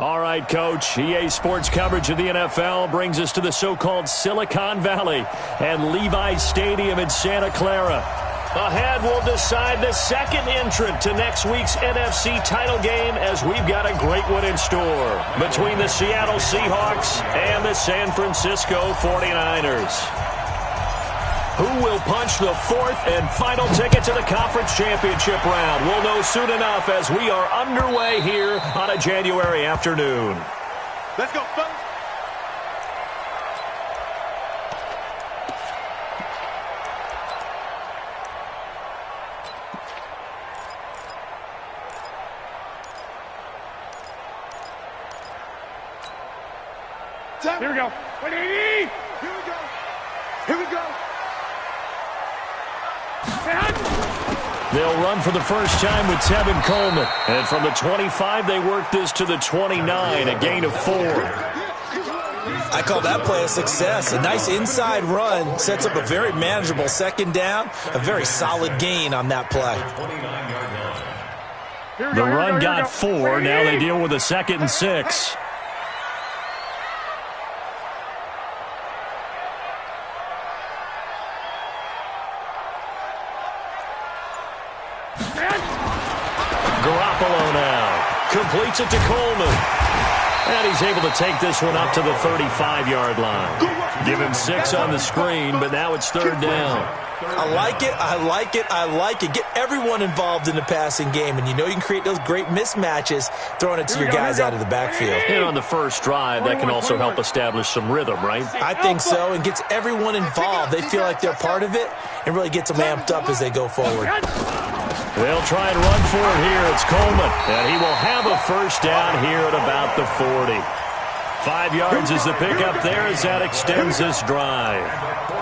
All right, Coach. EA Sports coverage of the NFL brings us to the so-called Silicon Valley and Levi's Stadium in Santa Clara. Ahead, we'll decide the second entrant to next week's NFC title game as we've got a great one in store between the Seattle Seahawks and the San Francisco 49ers. Who will punch the fourth and final ticket to the conference championship round? We'll know soon enough as we are underway here on a January afternoon. Let's go, folks. Here we go. 180. Here we go. Here we go. They'll run for the first time with Tevin Coleman. And from the 25, they work this to the 29, a gain of 4. I call that play a success. A nice inside run sets up a very manageable second down, a very solid gain on that play. The run got 4. Now they deal with a 2nd and 6. Garoppolo now completes it to Coleman. And he's able to take this one up to the 35-yard line. Give him 6 on the screen, but now it's 3rd down. I like it, I like it, I like it. Get everyone involved in the passing game, and you know you can create those great mismatches throwing it to your guys out of the backfield. And on the first drive, that can also help establish some rhythm, right? I think so, and gets everyone involved. They feel like they're part of it and really gets them amped up as they go forward. They'll try and run for it here. It's Coleman, and he will have a first down here at about the 40. 5 yards is the pickup there as that extends this drive.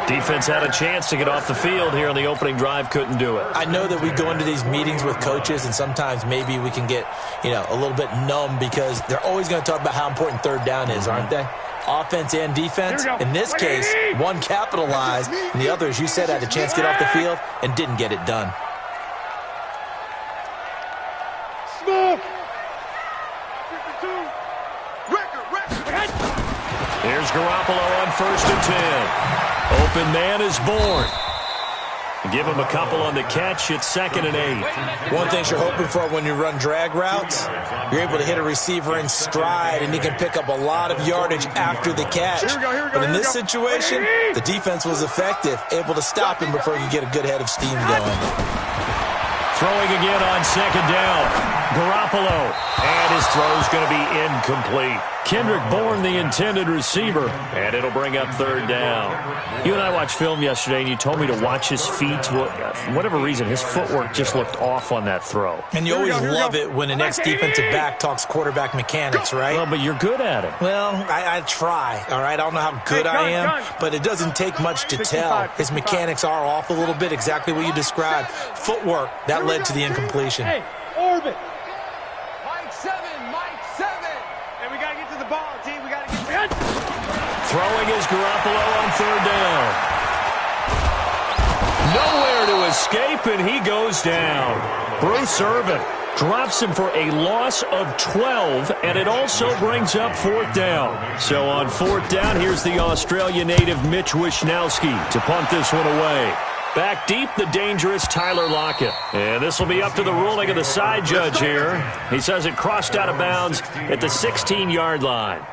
Defense had a chance to get off the field here on the opening drive, couldn't do it. I know that we go into these meetings with coaches, and sometimes maybe we can get, a little bit numb because they're always going to talk about how important 3rd down is, aren't they? Offense and defense. In this case, one capitalized, and the other, as you said, had a chance to get off the field and didn't get it done. Here's Garoppolo on 1st and 10. Open man is born. Give him a couple on the catch. It's 2nd and 8. One thing you're hoping for when you run drag routes, you're able to hit a receiver in stride, and he can pick up a lot of yardage after the catch. But in this situation, the defense was effective, able to stop him before he could get a good head of steam going. Throwing again on 2nd down. Garoppolo. And his throw's going to be incomplete. Kendrick Bourne, the intended receiver. And it'll bring up 3rd down. You and I watched film yesterday, and you told me to watch his feet. For whatever reason, his footwork just looked off on that throw. And you always love it when an ex-defensive back talks quarterback mechanics, right? Well, but you're good at it. Well, I try, all right? I don't know how good I am, but it doesn't take much to tell. His mechanics are off a little bit, exactly what you described. Footwork, that led to the incompletion. Hey, orbit. Mike 7. And we got to get to the ball, team. We got to get to it. Throwing is Garoppolo on 3rd down. Nowhere to escape, and he goes down. Bruce Irvin drops him for a loss of 12, and it also brings up 4th down. So on 4th down, here's the Australia native Mitch Wishnowsky to punt this one away. Back deep, the dangerous Tyler Lockett. And this will be up to the ruling of the side judge here. He says it crossed out of bounds at the 16-yard line.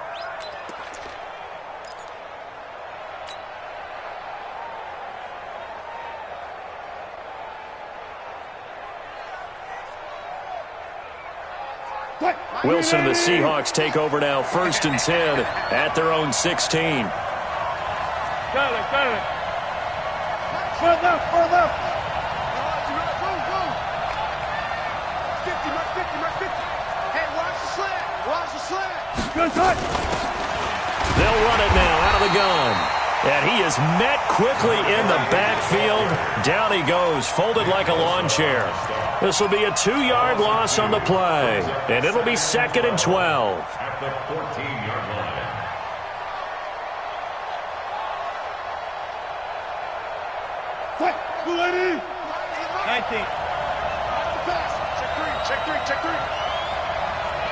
Wilson and the Seahawks take over now, 1st and 10 at their own 16. Got it. Front left. Go. 50. Hey, watch the slant. Good touch. They'll run it now out of the gun. And he is met quickly in the backfield. Down he goes, folded like a lawn chair. This will be a 2-yard loss on the play. And it'll be 2nd and 12. At the 14-yard line. What? 19. Check three.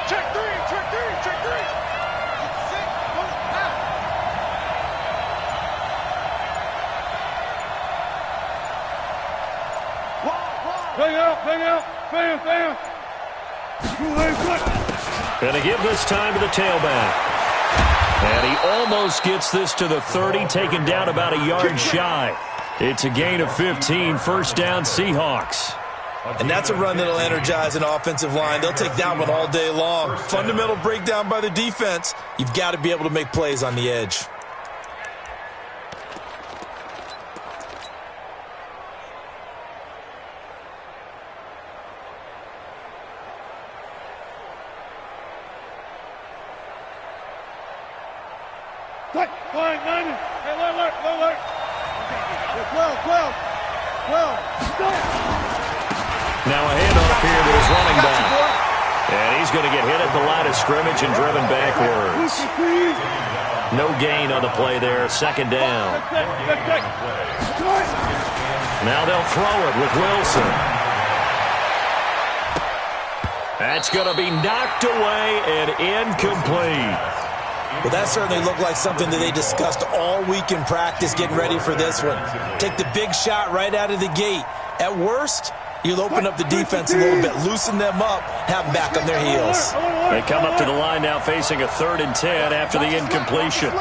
Check three, check three, check three. Six, go back. Bang out, bang out, bam, bam. Gonna give this time to the tailback. And he almost gets this to the 30, taken down about a yard shy. It's a gain of 15, first down Seahawks. And that's a run that'll energize an offensive line. They'll take that one all day long. Fundamental breakdown by the defense. You've got to be able to make plays on the edge. Flying 90. Hey, alert. 12. Now a handoff here to his running back. And he's going to get hit at the line of scrimmage and driven backwards. No gain on the play there, second down. Now they'll throw it with Wilson. That's going to be knocked away and incomplete. Well, that certainly looked like something that they discussed all week in practice getting ready for this one. Take the big shot right out of the gate. At worst, you'll open up the defense a little bit, loosen them up, have them back on their heels. They come up to the line now facing a 3rd and 10 after the incompletion.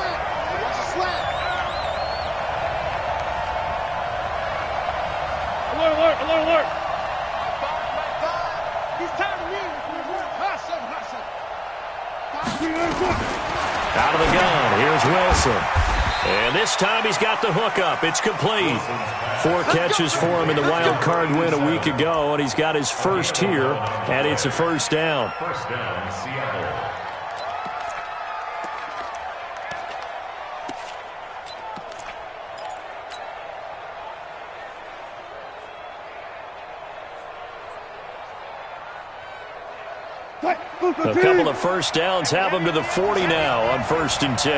Alert. He's tired of me. Out of the gun, here's Wilson. And this time he's got the hook up. It's complete. 4 catches for him in the wild card win a week ago, and he's got his first here, and it's a first down. First down, Seattle. A couple of first downs have him to the 40 now on 1st and 10.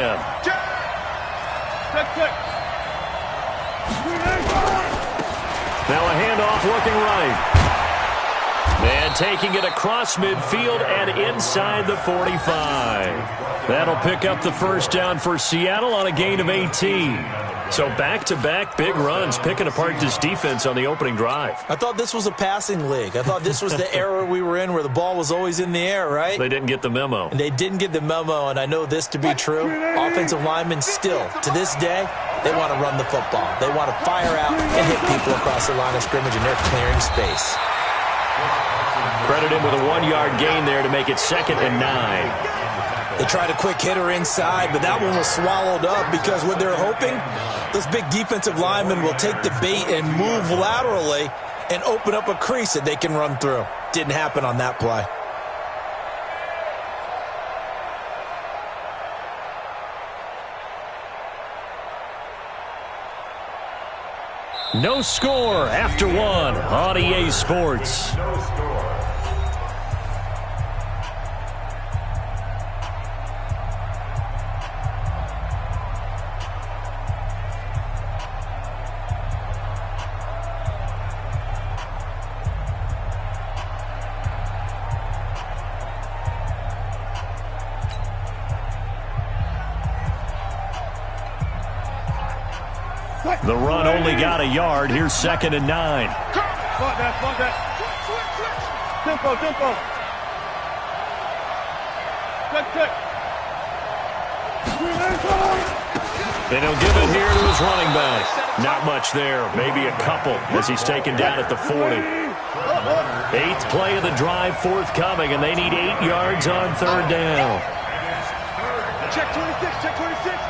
Now a handoff looking right. And taking it across midfield and inside the 45. That'll pick up the first down for Seattle on a gain of 18. So back-to-back big runs, picking apart this defense on the opening drive. I thought this was a passing league. I thought this was the era we were in where the ball was always in the air, right? They didn't get the memo. And they didn't get the memo, and I know this to be true. Offensive linemen still, to this day, they want to run the football. They want to fire out and hit people across the line of scrimmage, and they're clearing space. Credit him with a 1-yard gain there to make it 2nd and 9. They tried a quick hitter inside, but that one was swallowed up because what they're hoping, those big defensive linemen will take the bait and move laterally and open up a crease that they can run through. Didn't happen on that play. No score after 1 on EA Sports. No score. The run only got a yard. Here's 2nd and 9. Fuck that. Tempo. Check. And he'll give it here to his running back. Not much there. Maybe a couple as he's taken down at the 40. 8th play of the drive forthcoming, and they need 8 yards on 3rd down. Check 26.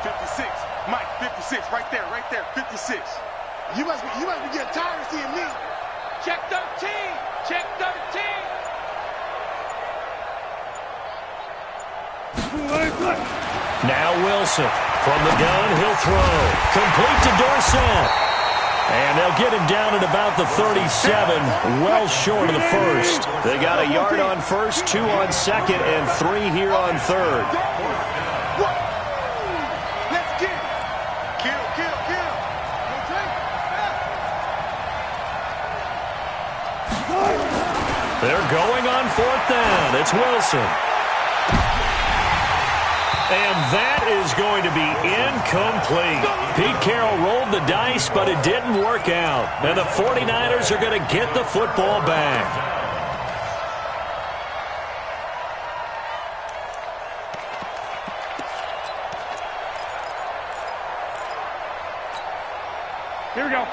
56, Mike, 56, right there, 56. You must be getting tired of seeing me. Check 13. Now Wilson from the gun, he'll throw. Complete to Dorsett. And they'll get him down at about the 37, well short of the first. They got a yard on first, 2 on second, and 3 here on 3rd. Let's get it. Kill. They're going on 4th down. It's Wilson. And that is going to be incomplete. Pete Carroll rolled the dice, but it didn't work out. And the 49ers are going to get the football back.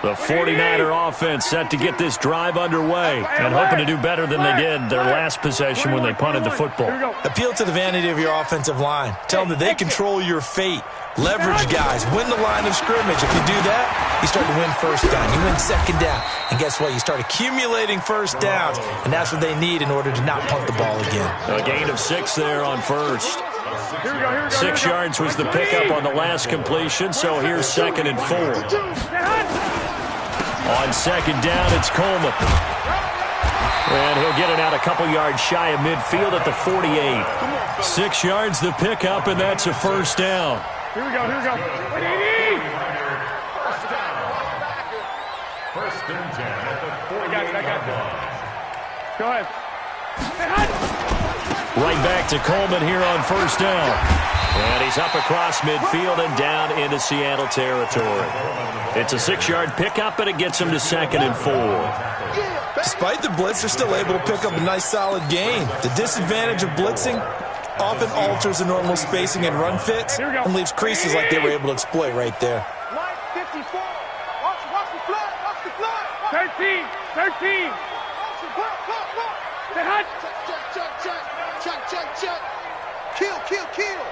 The 49er offense set to get this drive underway and hoping to do better than they did their last possession when they punted the football. Appeal to the vanity of your offensive line. Tell them that they control your fate. Leverage guys. Win the line of scrimmage. If you do that, you start to win first down. You win second down. And guess what? You start accumulating first downs, and that's what they need in order to not punt the ball again. A gain of 6 there on first. 6 yards was the pickup on the last completion, so here's 2nd and 4. On second down, it's Coleman. And he'll get it out a couple yards shy of midfield at the 48. 6 yards the pickup, and that's a first down. Here we go. First and 10 at the 48. Go ahead. Right back to Coleman here on first down. And he's up across midfield and down into Seattle territory. It's a 6-yard pickup, and it gets him to 2nd and 4. Despite the blitz, they're still able to pick up a nice solid gain. The disadvantage of blitzing often alters the normal spacing and run fits and leaves creases like they were able to exploit right there. 54. Watch the flood. 13. Check. Kill.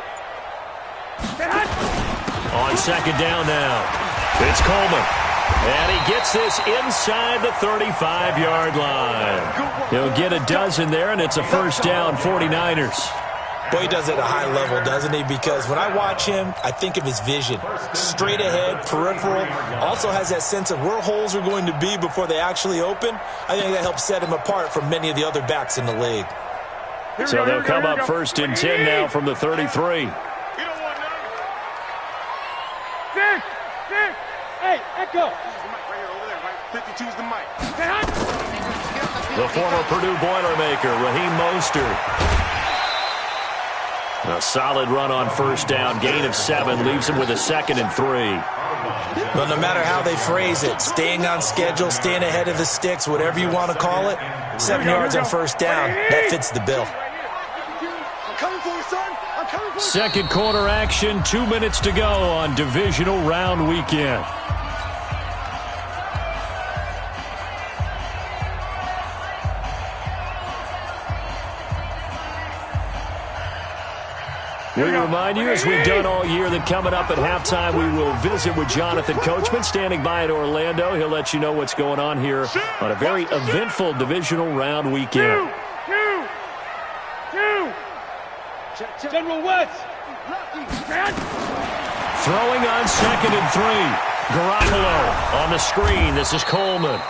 On second down now, it's Coleman. And he gets this inside the 35-yard line. He'll get a dozen there, and it's a first down, 49ers. Boy, he does it at a high level, doesn't he? Because when I watch him, I think of his vision. Straight ahead, peripheral. Also has that sense of where holes are going to be before they actually open. I think that helps set him apart from many of the other backs in the league. So they'll come up first and 10 now from the 33. Hey, Echo. 52's the mic. The former Purdue Boilermaker, Raheem Mostert. A solid run on first down. Gain of 7 leaves him with a 2nd and 3. Well, no matter how they phrase it, staying on schedule, staying ahead of the sticks, whatever you want to call it, 7 yards on first down, that fits the bill. Second quarter action, 2 minutes to go on divisional round weekend. We remind you, as we've done all year, that coming up at halftime, we will visit with Jonathan Coachman, standing by in Orlando. He'll let you know what's going on here on a very eventful divisional round weekend. General West. Throwing on 2nd and 3. Garoppolo on the screen. This is Coleman.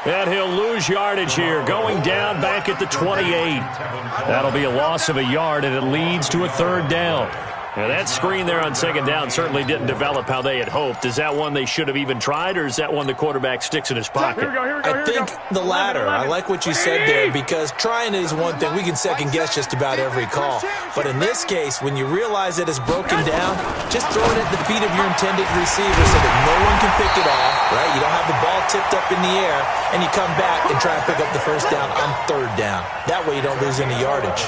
And he'll lose yardage here, going down back at the 28. That'll be a loss of a yard, and it leads to a 3rd down. Now, that screen there on 2nd down certainly didn't develop how they had hoped. Is that one they should have even tried, or is that one the quarterback sticks in his pocket? I think the latter. I like what you said there, because trying is one thing. We can second-guess just about every call. But in this case, when you realize that it's broken down, just throw it at the feet of your intended receiver so that no one can pick it off, right? You don't have the ball tipped up in the air, and you come back and try to pick up the first down on 3rd down. That way you don't lose any yardage.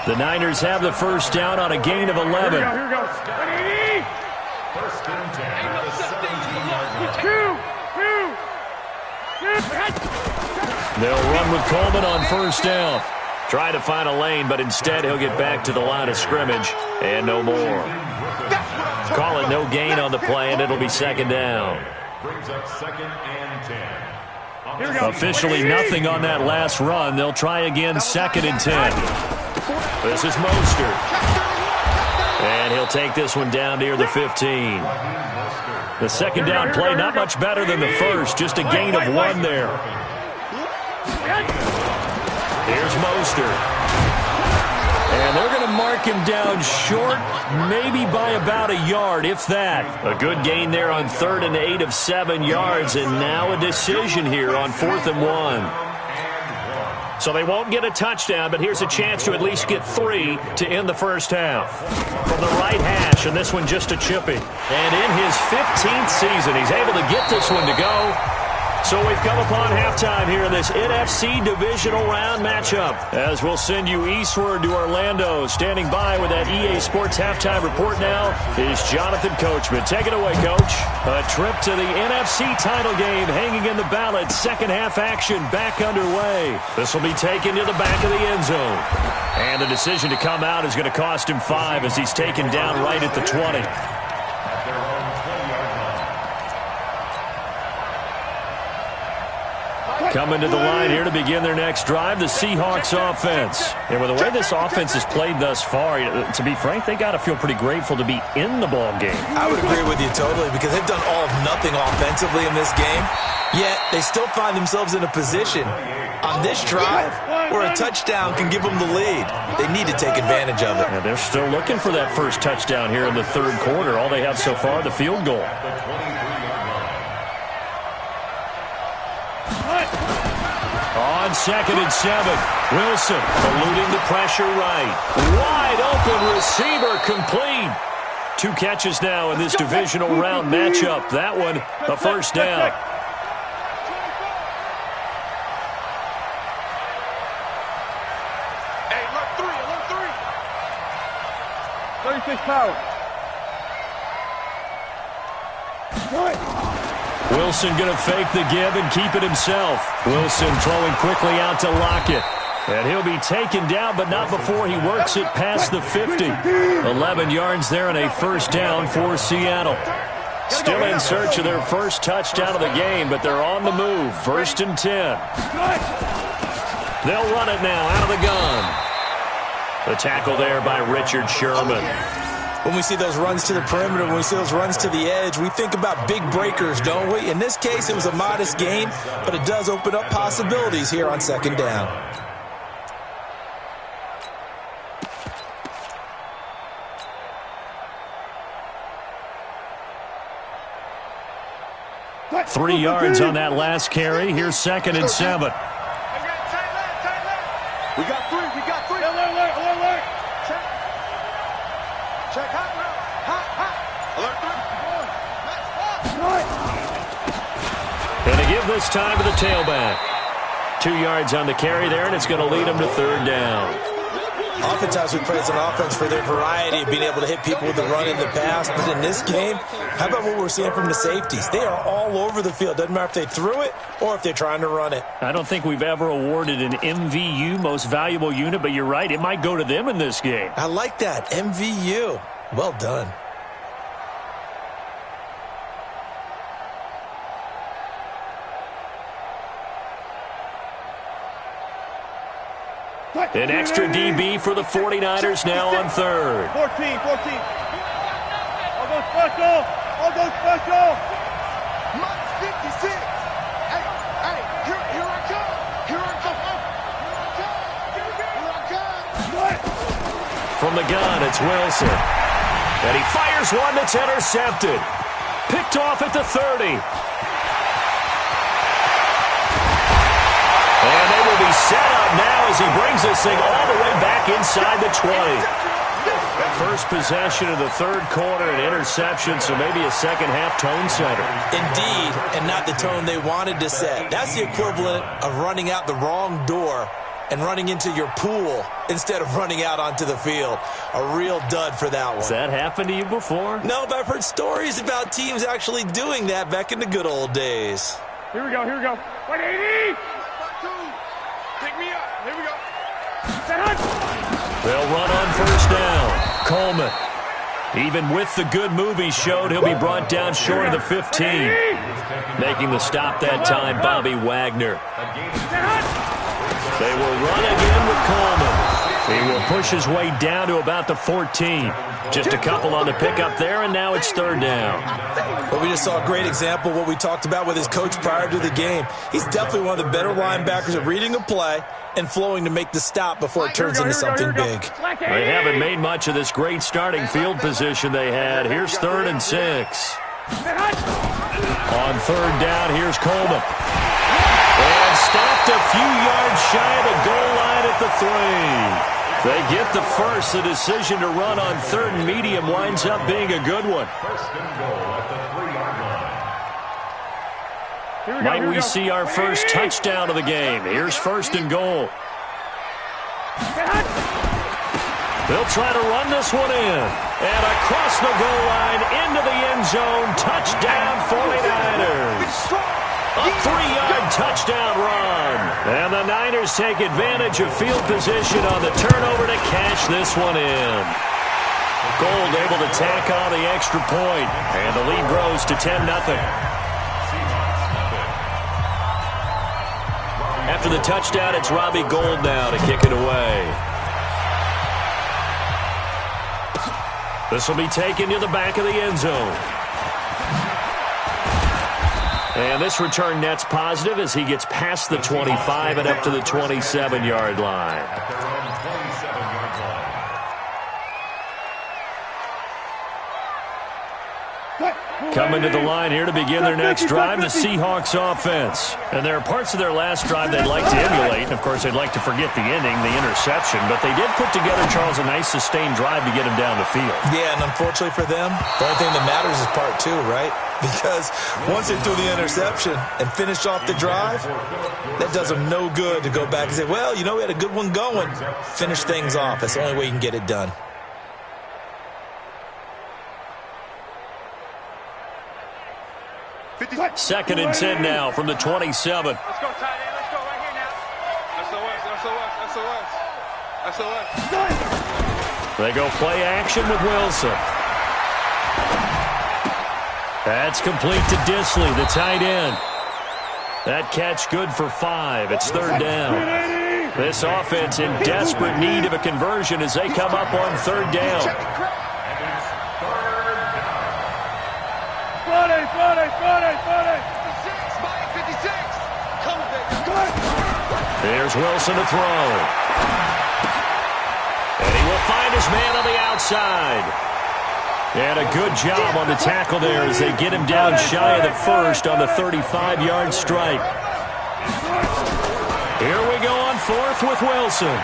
The Niners have the first down on a gain of 11. Here we go. First and 10 at the 17-yard line. They'll run with Coleman on first down. Try to find a lane, but instead he'll get back to the line of scrimmage and no more. Call it no gain on the play, and it'll be 2nd down. Brings up 2nd and 10. Officially nothing on that last run. They'll try again, 2nd and 10. This is Mostert. And he'll take this one down near the 15. The 2nd down play, not much better than the first, just a gain of 1 there. Here's Mostert. And they're going to mark him down short, maybe by about a yard, if that. A good gain there on 3rd and 8 of 7 yards, and now a decision here on 4th and 1. So they won't get a touchdown, but here's a chance to at least get 3 to end the first half. From the right hash, and this one just a chippy. And in his 15th season, he's able to get this one to go. So we've come upon halftime here in this NFC divisional round matchup. As we'll send you eastward to Orlando. Standing by with that EA Sports halftime report now is Jonathan Coachman. Take it away, Coach. A trip to the NFC title game hanging in the balance. Second half action back underway. This will be taken to the back of the end zone. And the decision to come out is going to cost him 5 as he's taken down right at the 20. Coming to the line here to begin their next drive, the Seahawks offense. And with the way this offense has played thus far, to be frank, they got to feel pretty grateful to be in the ball game. I would agree with you totally because they've done all of nothing offensively in this game, yet they still find themselves in a position on this drive where a touchdown can give them the lead. They need to take advantage of it. And they're still looking for that first touchdown here in the third quarter. All they have so far, the field goal. On 2nd and 7, Wilson eluding the pressure right. Wide open receiver complete. 2 catches now in this divisional round matchup. That one, a first down. Hey, alert 3. 36 power. Wilson going to fake the give and keep it himself. Wilson throwing quickly out to Lockett. And he'll be taken down, but not before he works it past the 50. 11 yards there and a first down for Seattle. Still in search of their first touchdown of the game, but they're on the move. 1st and 10. They'll run it now out of the gun. The tackle there by Richard Sherman. When we see those runs to the perimeter, when we see those runs to the edge, we think about big breakers, don't we? In this case, it was a modest gain, but it does open up possibilities here on 2nd down. Three yards on that last carry. Here's 2nd and 7. We got 3. Alert. Check hot. And to give this time to the tailback. 2 yards on the carry there, and it's going to lead them to 3rd down. Oftentimes we praise an offense for their variety of being able to hit people with the run in the pass, but in this game, how about what we're seeing from the safeties? They are all over the field. Doesn't matter if they threw it or if they're trying to run it. I don't think we've ever awarded an MVU, most valuable unit, but you're right, it might go to them in this game. I like that, MVU. Well done. An extra DB for the 49ers now on 3rd. 14. All go special. Mike 56. Hey, here I come. From the gun, it's Wilson. And he fires one that's intercepted. Picked off at the 30. And they will be set up now as he brings this thing all the way back inside the 20. First possession of the third quarter, an interception, so maybe a second-half tone setter. Indeed, and not the tone they wanted to set. That's the equivalent of running out the wrong door and running into your pool instead of running out onto the field. A real dud for that one. Has that happened to you before? No, but I've heard stories about teams actually doing that back in the good old days. Here we go. 180. Pick me up. Here we go. They'll run on first down. Coleman. Even with the good move he showed, he'll be brought down short of the 15. Making the stop that time, Bobby Wagner. They will run again with Coleman. He will push his way down to about the 14. Just a couple on the pickup there, and now it's 3rd down. Well, we just saw a great example of what we talked about with his coach prior to the game. He's definitely one of the better linebackers at reading a play and flowing to make the stop before it turns into something big. They haven't made much of this great starting field position they had. Here's 3rd and 6. On 3rd down, here's Coleman. And stopped a few yards shy of the goal They get the first. The decision to run on 3rd and medium winds up being a good one. First and goal at the 3-yard line. Might we see our first touchdown of the game? Here's 1st and goal. They'll try to run this one in. And across the goal line into the end zone. Touchdown 49ers. A 3-yard touchdown run. And the Niners take advantage of field position on the turnover to cash this one in. Gold able to tack on the extra point. And the lead grows to 10-0. After the touchdown, it's Robbie Gould now to kick it away. This will be taken to the back of the end zone. And this return net's positive as he gets past the 25 and up to the 27-yard line. At their own 27-yard line. Coming to the line here to begin their next drive, the Seahawks offense. And there are parts of their last drive they'd like to emulate. And, of course, they'd like to forget the ending, the interception. But they did put together, Charles, a nice sustained drive to get him down the field. Yeah, and unfortunately for them, the only thing that matters is part 2, right? Because once they threw the interception and finished off the drive, that does them no good to go back and say, well, you know, we had a good one going. Finish things off. That's the only way you can get it done. Second and 10 now from the 27. Let's go, tight end. Let's go right here now. SOS. They go play action with Wilson. That's complete to Disley, the tight end. That catch good for 5. It's 3rd down. This offense in desperate need of a conversion as they come up on 3rd down. Here's Wilson to throw. And he will find his man on the outside. And a good job on the tackle there as they get him down shy of the first on the 35-yard strike. Here we go on 4th with Wilson.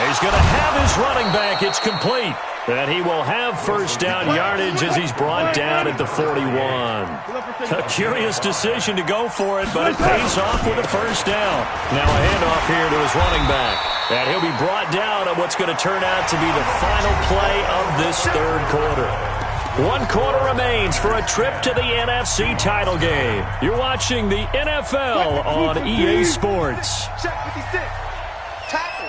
He's going to have his running back. It's complete. And he will have first down yardage as he's brought down at the 41. A curious decision to go for it, but it pays off with a first down. Now a handoff here to his running back. And he'll be brought down at what's going to turn out to be the final play of this 3rd quarter. 1 quarter remains for a trip to the NFC title game. You're watching the NFL on EA Sports. Check 56. Tackles.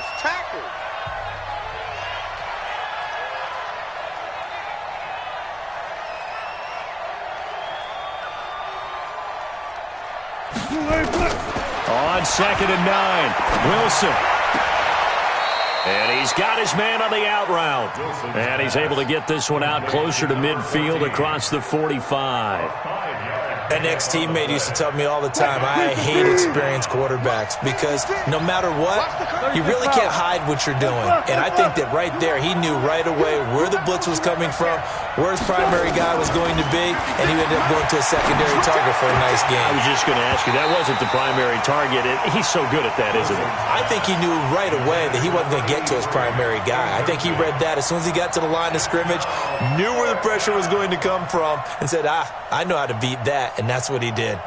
On 2nd and 9, Wilson. And he's got his man on the out route. And he's able to get this one out closer to midfield across the 45. An ex-teammate used to tell me all the time, I hate experienced quarterbacks because no matter what, you really can't hide what you're doing. And I think that right there, he knew right away where the blitz was coming from, where his primary guy was going to be, and he ended up going to a secondary target for a nice game. I was just going to ask you, that wasn't the primary target. He's so good at that, isn't he? I think he knew right away that he wasn't going to get to his primary guy. I think he read that as soon as he got to the line of scrimmage, knew where the pressure was going to come from, and said, I know how to beat that. And that's what he did.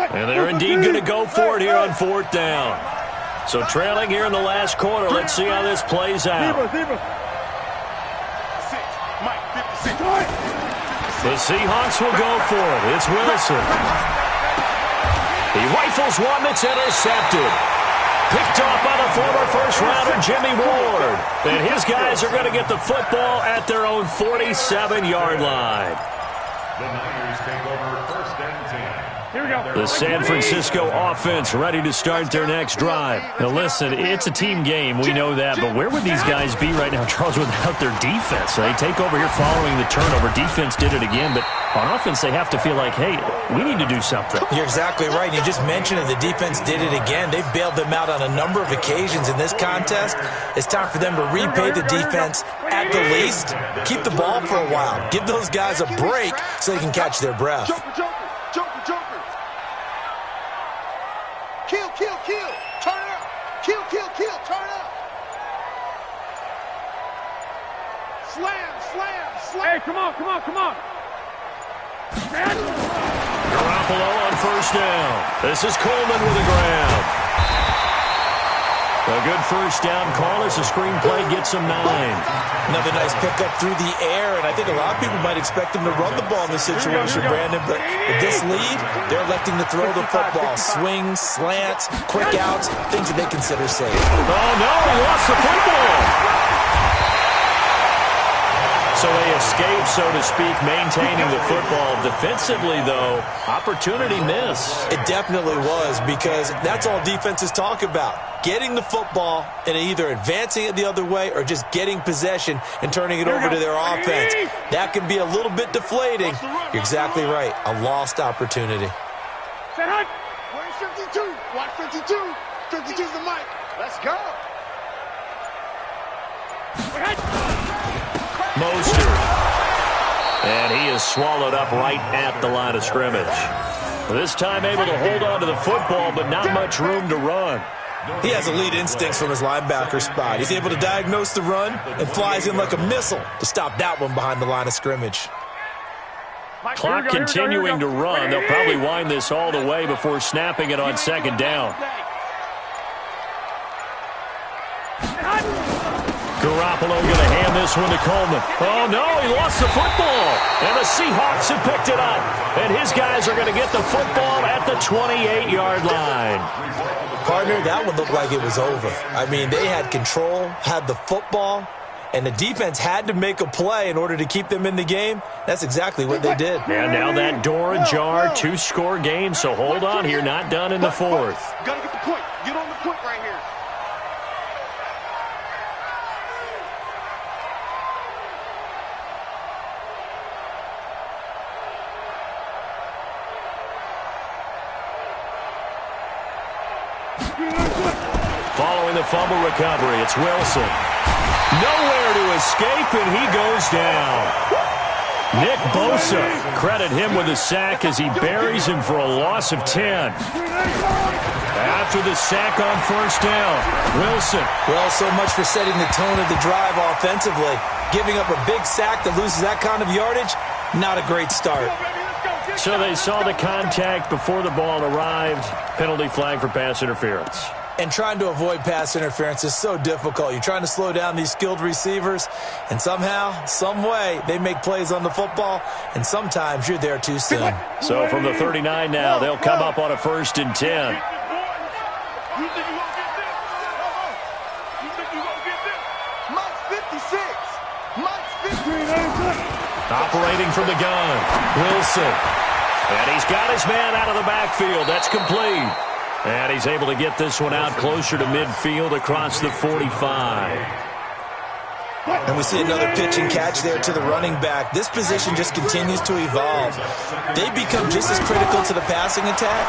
And they're indeed going to go for it here on 4th down. So trailing here in the last quarter. Let's see how this plays out. The Seahawks will go for it. It's Wilson. He rifles one that's intercepted. Picked off by the former first-rounder Jimmy Ward. And his guys are going to get the football at their own 47-yard line. The Niners take over 1st and 10. Here we go. The San Francisco offense ready to start their next drive. Now, listen, it's a team game. We know that. But where would these guys be right now, Charles, without their defense? They take over here following the turnover. Defense did it again, but On offense, they have to feel like, hey, we need to do something. You're exactly right. You just mentioned it. The defense did it again. They bailed them out on a number of occasions in this contest. It's time for them to repay the defense at the least. Keep the ball for a while. Give those guys a break so they can catch their breath. Joker. Kill. Turn it up. Kill. Turn it up. Slam. Hey, come on. Garoppolo on first down. This is Coleman with a grab. A good first down call as the screenplay gets him 9. Another nice pickup through the air, and I think a lot of people might expect him to run the ball in this situation, Brandon, but with this lead, they're electing to throw the football. Swings, slants, quick outs, things that they consider safe. Oh, no, he lost the football. So they escape, so to speak, maintaining the football. Defensively, though, opportunity miss. It definitely was, because that's all defenses talk about. Getting the football and either advancing it the other way or just getting possession and turning it over to their offense. That can be a little bit deflating. You're exactly right. A lost opportunity. Where's 52? Watch 52. 52's the mic. Let's go. Mostert. And he is swallowed up right at the line of scrimmage. This time able to hold on to the football, but not much room to run. He has elite instincts from his linebacker spot. He's able to diagnose the run and flies in like a missile to stop that one behind the line of scrimmage. Clock continuing to run. They'll probably wind this all the way before snapping it on second down. Garoppolo going to hand this one to Coleman. Oh, no, he lost the football. And the Seahawks have picked it up. And his guys are going to get the football at the 28-yard line. Partner, that one looked like it was over. I mean, they had control, had the football, and the defense had to make a play in order to keep them in the game. That's exactly what they did. And now that door ajar, 2-score game, so hold on here, not done in the fourth. Got to get the point. Get on the point right here. Following the fumble recovery, it's Wilson. Nowhere to escape, and he goes down. Nick Bosa, credit him with a sack as he buries him for a loss of 10. After the sack on first down, Wilson. Well, so much for setting the tone of the drive offensively. Giving up a big sack that loses that kind of yardage, not a great start. So they saw the contact before the ball arrived. Penalty flag for pass interference. And trying to avoid pass interference is so difficult. You're trying to slow down these skilled receivers, and somehow, some way, they make plays on the football, and sometimes you're there too soon. So from the 39 now, they'll come up on a 1st and 10. Operating from the gun, Wilson. And he's got his man out of the backfield. That's complete. And he's able to get this one out closer to midfield across the 45. And we see another pitch and catch there to the running back. This position just continues to evolve. They become just as critical to the passing attack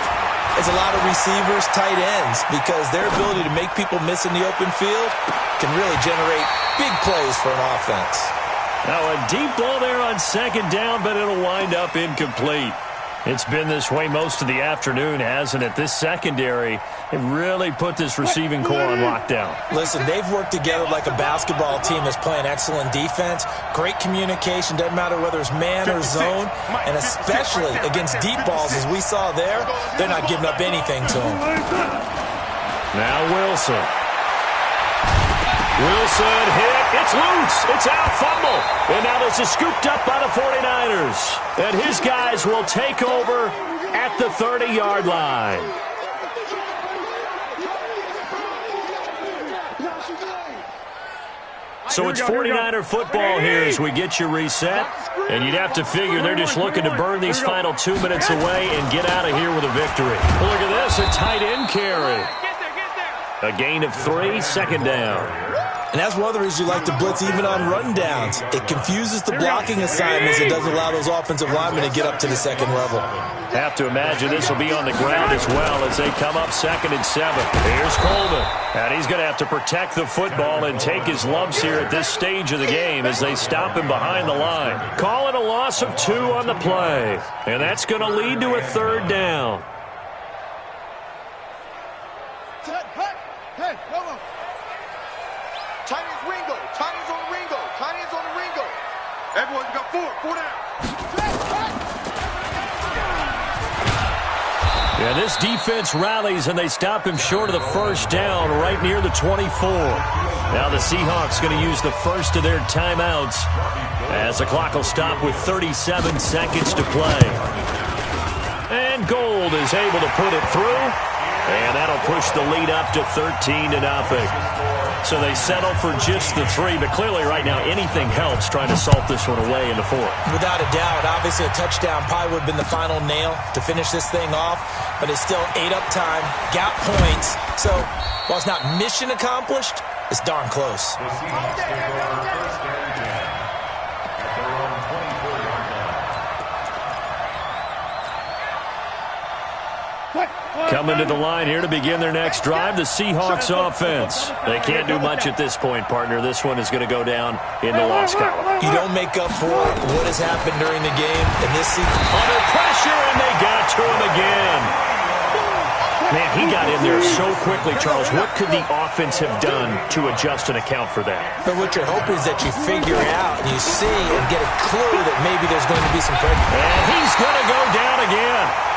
as a lot of receivers, tight ends, because their ability to make people miss in the open field can really generate big plays for an offense. Now a deep ball there on second down, but it'll wind up incomplete. It's been this way most of the afternoon, hasn't it? This secondary, it really put this receiving core on lockdown. Listen, they've worked together like a basketball team that's playing excellent defense. Great communication, doesn't matter whether it's man or zone. And especially against deep balls, as we saw there, they're not giving up anything to them. Now Wilson. Wilson hit. It's loose. It's out. Fumble. And now this is scooped up by the 49ers. And his guys will take over at the 30-yard line. So it's 49er football here as we get you reset. And you'd have to figure they're just looking to burn these final 2 minutes away and get out of here with a victory. Well, look at this, a tight end carry. A gain of 3, second down. And that's one of the reasons you like to blitz even on rundowns. It confuses the blocking assignments. It doesn't allow those offensive linemen to get up to the second level. Have to imagine this will be on the ground as well as they come up 2nd and 7. Here's Coleman. And he's going to have to protect the football and take his lumps here at this stage of the game as they stop him behind the line. Call it a loss of 2 on the play. And that's going to lead to a 3rd down. Hey, come on. Tiny's Ringo. Tiny's on Ringo. Tiny's on the Ringo. Everyone got 4 down. Yeah, this defense rallies, and they stop him short of the 1st down right near the 24. Now the Seahawks going to use the first of their timeouts as the clock will stop with 37 seconds to play. And Gold is able to put it through, and that'll push the lead up to 13-0. So they settle for just the 3, but clearly right now anything helps trying to salt this one away into 4. Without a doubt, obviously a touchdown probably would have been the final nail to finish this thing off, but it's still 8 up time, got points. So while it's not mission accomplished, it's darn close. The Seahawks take over 1st and 10 at their own 24-yard line. Coming to the line here to begin their next drive, the Seahawks offense. They can't do much at this point, partner. This one is going to go down in the loss column. You don't make up for what has happened during the game in this season. Under pressure, and they got to him again. Man, he got in there so quickly, Charles. What could the offense have done to adjust and account for that? But what you're hoping is that you figure out and you see and get a clue that maybe there's going to be some pressure. And he's going to go down again.